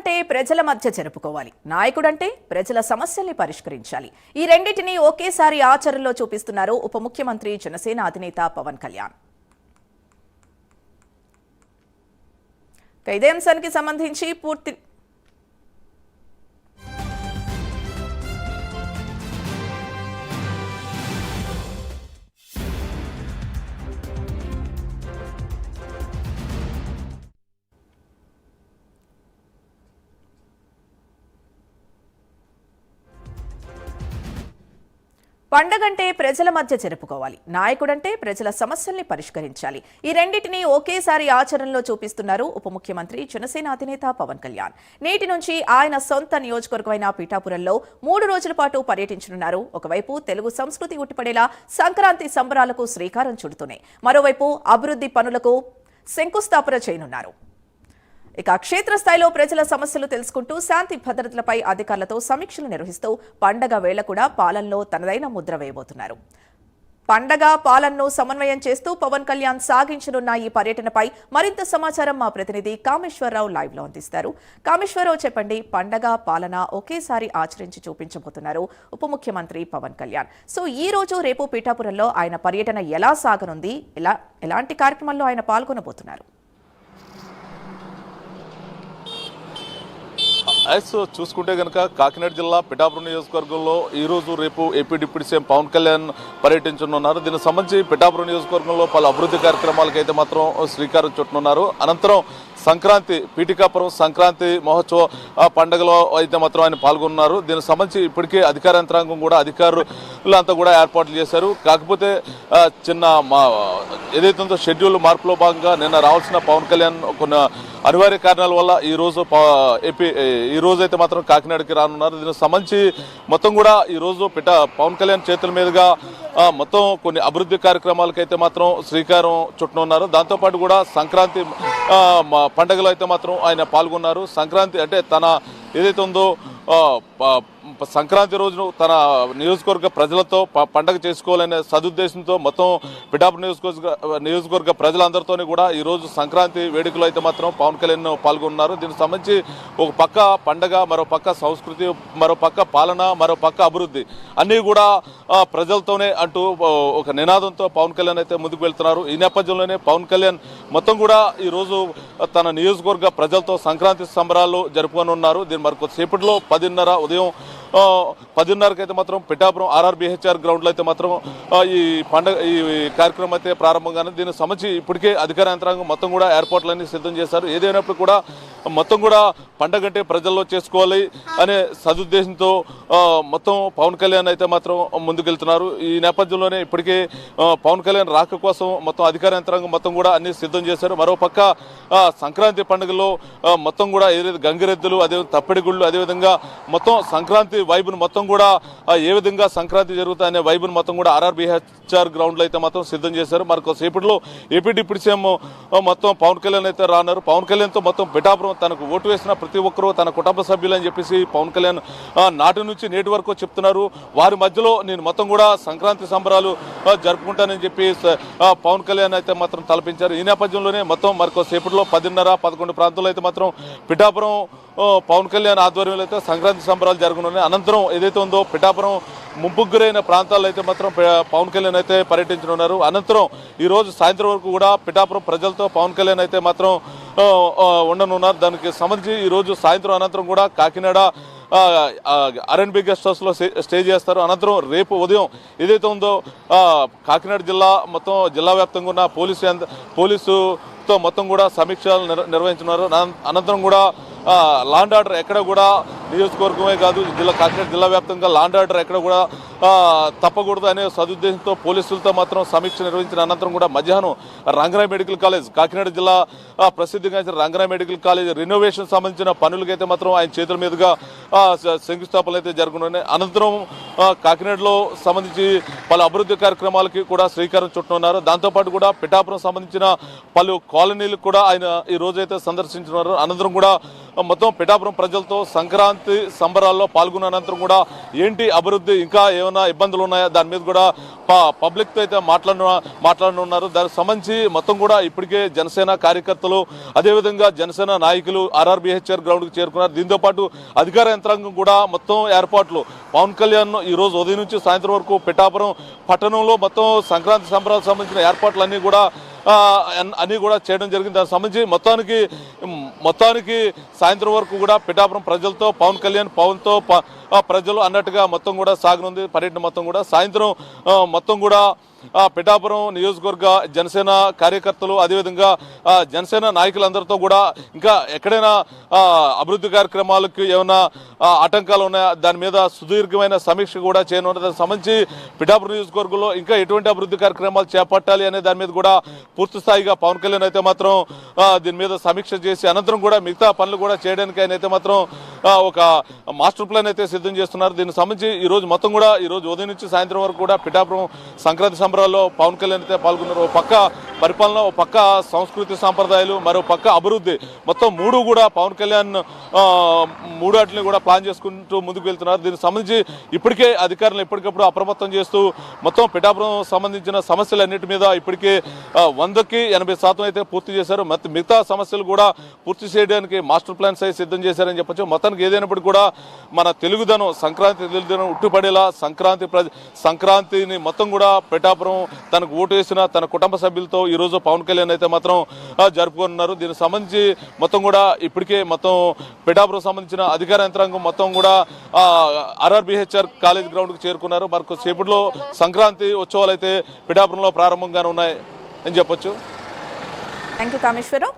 పండగంటే ప్రజల మధ్య జరుపుకోవాలి, నాయకుడంటే ప్రజల సమస్యల్ని పరిష్కరించాలి. ఈ రెండింటినీ ఒకేసారి ఆచరణలో చూపిస్తున్నారు ఉప ముఖ్యమంత్రి జనసేన అధినేత పవన్ కళ్యాణ్. ఇదే అంశానికి సంబంధించి పూర్తి పండగంటే ప్రజల మధ్య జరుపుకోవాలి, నాయకుడంటే ప్రజల సమస్యల్ని పరిష్కరించాలి. ఈ రెండింటినీ ఒకేసారి ఆచరణలో చూపిస్తున్నారు ఉప ముఖ్యమంత్రి జనసేన అధినేత పవన్ కళ్యాణ్. నేటి నుంచి ఆయన సొంత నియోజకవర్గమైన పీఠాపురంలో 3 రోజుల పాటు పర్యటించనున్నారు. ఒకవైపు తెలుగు సంస్కృతి ఉట్టిపడేలా సంక్రాంతి సంబరాలకు శ్రీకారం చుడుతూనే మరోవైపు అభివృద్ధి పనులకు శంకుస్థాపన చేయనున్నారు. ఇక క్షేత్రస్థాయిలో ప్రజల సమస్యలు తెలుసుకుంటూ శాంతి భద్రతలపై అధికారులతో సమీక్షలు నిర్వహిస్తూ పండగ వేళ కూడా పాలనలో తనదైన ముద్ర వేయబోతున్నారు. పండగ పాలనను సమన్వయం చేస్తూ పవన్ కళ్యాణ్ సాగించనున్న ఈ పర్యటనపై మరింత సమాచారం మా ప్రతినిధి కామేశ్వరరావు లైవ్ లో అందిస్తారు. కామేశ్వరరావు, చెప్పండి, పండగ పాలన ఒకేసారి ఆచరించి చూపించబోతున్నారు ఉప ముఖ్యమంత్రి పవన్ కళ్యాణ్. సో ఈ రోజు రేపు పీఠాపురంలో ఆయన పర్యటన ఎలా సాగనుంది, ఎలాంటి కార్యక్రమాల్లో ఆయన పాల్గొనబోతున్నారు? చూసుకుంటే కనుక కాకినాడ జిల్లా పిఠాపురం నియోజకవర్గంలో ఈరోజు రేపు AP deputy CM Pawan Kalyan పర్యటించనున్నారు. దీనికి సంబంధించి పిఠాపురం నియోజకవర్గంలో పలు అభివృద్ధి కార్యక్రమాలకైతే మాత్రం శ్రీకారం చుట్టనున్నారు. అనంతరం సంక్రాంతి పీఠికాపురం సంక్రాంతి మహోత్సవ పండుగలో అయితే మాత్రం ఆయన పాల్గొన్నారు. దీనికి సంబంధించి ఇప్పటికే అధికార యంత్రాంగం కూడా అధికారులంతా కూడా ఏర్పాట్లు చేశారు. కాకపోతే చిన్న ఏదైతే ఉందో షెడ్యూల్ మార్పులో భాగంగా నిన్న రావాల్సిన పవన్ కళ్యాణ్ కొన్ని అనివార్య కారణాల వల్ల ఈ రోజు అయితే మాత్రం కాకినాడకి రానున్నారు. దీనికి సంబంధించి మొత్తం కూడా ఈ రోజు పవన్ కళ్యాణ్ చేతుల మీదుగా మొత్తం కొన్ని అభివృద్ధి కార్యక్రమాలకైతే మాత్రం శ్రీకారం చుట్టనున్నారు. దాంతోపాటు కూడా సంక్రాంతి పండుగలో అయితే మాత్రం ఆయన పాల్గొన్నారు. సంక్రాంతి అంటే తన ఏదైతే ఉందో సంక్రాంతి రోజును తన నియోజకవర్గ ప్రజలతో పండగ చేసుకోవాలనే సదుద్దేశంతో మొత్తం పిఠాపురం నియోజకవర్గ ప్రజలందరితోనే కూడా ఈరోజు సంక్రాంతి వేడుకలు అయితే మాత్రం పవన్ కళ్యాణ్ పాల్గొన్నారు. దీనికి సంబంధించి ఒక పక్క పండగ, మరో పక్క సంస్కృతి, మరో పక్క పాలన, మరో పక్క అభివృద్ధి అన్నీ కూడా ప్రజలతోనే అంటూ ఒక నినాదంతో పవన్ కళ్యాణ్ అయితే ముందుకు వెళ్తున్నారు. ఈ నేపథ్యంలోనే పవన్ కళ్యాణ్ మొత్తం కూడా ఈరోజు తన నియోజకవర్గ ప్రజలతో సంక్రాంతి సంబరాలు జరుపుకోనున్నారు. దీని మరికొద్దిసేపట్లో ఉదయం 10:30కి అయితే మాత్రం పిఠాపురం RRBHR గ్రౌండ్లో అయితే మాత్రం ఈ కార్యక్రమం అయితే ప్రారంభంగానే. దీనికి సంబంధించి ఇప్పటికే అధికార యంత్రాంగం మొత్తం కూడా ఏర్పాట్లన్నీ సిద్ధం చేశారు. ఏదైనప్పుడు కూడా మొత్తం కూడా పండగ అంటే ప్రజల్లో చేసుకోవాలి అనే సదుద్దేశంతో మొత్తం పవన్ కళ్యాణ్ అయితే మాత్రం ముందుకెళ్తున్నారు. ఈ నేపథ్యంలోనే ఇప్పటికే పవన్ కళ్యాణ్ రాక కోసం మొత్తం అధికార యంత్రాంగం మొత్తం కూడా అన్ని సిద్ధం చేశారు. మరోపక్క సంక్రాంతి పండుగలో మొత్తం కూడా ఏదైతే గంగిరెద్దులు, అదే తప్పిడిగుళ్ళు, అదేవిధంగా మొత్తం సంక్రాంతి వైబును మొత్తం కూడా ఏ విధంగా సంక్రాంతి జరుగుతాయనే వైబును మొత్తం కూడా RRBHR గ్రౌండ్లో అయితే మాత్రం సిద్ధం చేశారు. మరికొద్దిసేపట్లో ఏపీ డిప్యూటీ సీఎం మొత్తం పవన్ కళ్యాణ్ అయితే రాన్నారు. పవన్ కళ్యాణ్తో మొత్తం పిఠాపురం తనకు ఓటు వేసిన ప్రతి ఒక్కరూ తన కుటుంబ సభ్యులు అని చెప్పేసి పవన్ కళ్యాణ్ నాటి నుంచి నేటి వరకు చెప్తున్నారు. వారి మధ్యలో నేను మొత్తం కూడా సంక్రాంతి సంబరాలు జరుపుకుంటానని చెప్పి పవన్ కళ్యాణ్ అయితే మాత్రం తలపించారు. ఈ నేపథ్యంలోనే మొత్తం మరికొద్దిసేపట్లో 10:30-11 ప్రాంతాల్లో అయితే మాత్రం పిఠాపురం పవన్ కళ్యాణ్ ఆధ్వర్యంలో అయితే సంక్రాంతి సంబరాలు జరగనున్నాయి. అనంతరం ఏదైతే ఉందో పిఠాపురం ముంపుకు గురైన ప్రాంతాల్లో అయితే మాత్రం పవన్ కళ్యాణ్ అయితే పర్యటించనున్నారు. అనంతరం ఈ రోజు సాయంత్రం వరకు కూడా పిఠాపురం ప్రజలతో పవన్ కళ్యాణ్ అయితే మాత్రం ఉండనున్నారు. దానికి సంబంధించి ఈ రోజు సాయంత్రం అనంతరం కూడా కాకినాడ R&B గెస్ట్ హౌస్లో స్టే చేస్తారు. అనంతరం రేపు ఉదయం ఏదైతే ఉందో కాకినాడ జిల్లా మొత్తం జిల్లా వ్యాప్తంగా ఉన్న పోలీసుతో మొత్తం కూడా సమీక్షలు నిర్వహించున్నారు. అనంతరం కూడా లా అండ్ ఆర్డర్ ఎక్కడ కూడా నియోజకవర్గమే కాదు కాకినాడ జిల్లా వ్యాప్తంగా లా అండ్ ఆర్డర్ ఎక్కడ కూడా తప్పకూడదు అనే సదుద్దేశంతో పోలీసులతో మాత్రం సమీక్ష నిర్వహించిన అనంతరం కూడా మధ్యాహ్నం రంగరాయ్ మెడికల్ కాలేజ్, కాకినాడ జిల్లా ప్రసిద్ధిగాంచిన రంగరాయ్ మెడికల్ కాలేజ్ రెనోవేషన్ సంబంధించిన పనులకైతే మాత్రం ఆయన చేతుల మీదుగా శంకుస్థాపనలు అయితే జరగనున్నాయి. అనంతరం కాకినాడలో సంబంధించి పలు అభివృద్ధి కార్యక్రమాలకి కూడా శ్రీకారం చుట్టనున్నారు. దాంతోపాటు కూడా పిఠాపురం సంబంధించిన పలు కాలనీలకు కూడా ఆయన ఈ రోజైతే సందర్శించున్నారు. అనంతరం కూడా మొత్తం పిఠాపురం ప్రజలతో సంక్రాంతి సంబరాల్లో పాల్గొన్న అనంతరం కూడా ఏంటి అభివృద్ధి ఇంకా ఏమైనా ఇబ్బందులు ఉన్నాయా దాని మీద కూడా పబ్లిక్తో అయితే మాట్లాడనున్నారు. దానికి సంబంధించి మొత్తం కూడా ఇప్పటికే జనసేన కార్యకర్తలు అదేవిధంగా జనసేన నాయకులు ఆర్ఆర్బీహెచ్ఆర్ గ్రౌండ్కి చేరుకున్నారు. దీంతో పాటు అధికార యంత్రాంగం కూడా మొత్తం ఏర్పాట్లు పవన్ కళ్యాణ్ ఈ రోజు ఉదయం నుంచి సాయంత్రం వరకు పిఠాపురం పట్టణంలో మొత్తం సంక్రాంతి సంబరాలకు సంబంధించిన ఏర్పాట్లన్నీ కూడా చేయడం జరిగింది. దానికి సంబంధించి మొత్తానికి సాయంత్రం వరకు కూడా పిఠాపురం ప్రజలతో పవన్తో ప్రజలు అన్నట్టుగా మొత్తం కూడా సాగనుంది పర్యటన. మొత్తం కూడా సాయంత్రం మొత్తం కూడా పిఠాపురం నియోజకవర్గ జనసేన కార్యకర్తలు అదేవిధంగా జనసేన నాయకులందరితో కూడా ఇంకా ఎక్కడైనా అభివృద్ధి కార్యక్రమాలకు ఏమైనా ఆటంకాలు ఉన్నాయా దాని మీద సుదీర్ఘమైన సమీక్ష కూడా చేయనున్నది. దానికి సంబంధించి పిఠాపురం నియోజకవర్గంలో ఇంకా ఎటువంటి అభివృద్ధి కార్యక్రమాలు చేపట్టాలి అనే దాని మీద కూడా పూర్తి స్థాయిగా పవన్ కళ్యాణ్ అయితే మాత్రం దీని మీద సమీక్ష చేసి అనంతరం కూడా మిగతా పనులు కూడా చేయడానికి ఆయన అయితే మాత్రం ఒక మాస్టర్ ప్లాన్ అయితే సిద్ధం చేస్తున్నారు. దీనికి సంబంధించి ఈ రోజు మొత్తం కూడా ఈ రోజు ఉదయం నుంచి సాయంత్రం వరకు కూడా పిఠాపురం సంక్రాంతి సంబరాల్లో పవన్ కళ్యాణ్ అయితే పాల్గొన్నారు. ఒక పక్క పరిపాలన, ఒక పక్క సంస్కృతి సాంప్రదాయాలు, మరో పక్క అభివృద్ధి, మొత్తం మూడు కూడా పవన్ కళ్యాణ్ మూడు వాటిని కూడా ప్లాన్ చేసుకుంటూ ముందుకు వెళ్తున్నారు. దీనికి సంబంధించి ఇప్పటికే అధికారులు ఎప్పటికప్పుడు అప్రమత్తం చేస్తూ మొత్తం పిఠాపురం సంబంధించిన సమస్యలన్నిటి మీద ఇప్పటికే 100కి 80% అయితే పూర్తి చేశారు. మిగతా సమస్యలు కూడా పూర్తి చేయడానికి మాస్టర్ ప్లాన్స్ అయితే సిద్ధం చేశారని చెప్పొచ్చు. మొత్తానికి ఏదైనప్పటికీ కూడా మన తెలుగుదనం తెలుగుదనం ఉట్టుపడేలా సంక్రాంతిని మొత్తం కూడా పిఠాపురం తనకు ఓటు వేసిన తన కుటుంబ సభ్యులతో ఈ రోజు పవన్ కళ్యాణ్ అయితే మాత్రం జరుపుకున్నారు. దీనికి సంబంధించి మొత్తం కూడా ఇప్పటికే మొత్తం పిఠాపురం సంబంధించిన అధికార యంత్రాంగం మొత్తం కూడా ఆర్ఆర్బీహెచ్ఆర్ కాలేజ్ గ్రౌండ్కి చేరుకున్నారు. మరి సేపట్లో సంక్రాంతి ఉత్సవాలు అయితే పిఠాపురంలో ప్రారంభంగానే ఉన్నాయి అని చెప్పొచ్చు. Thank you Kameswara Rao.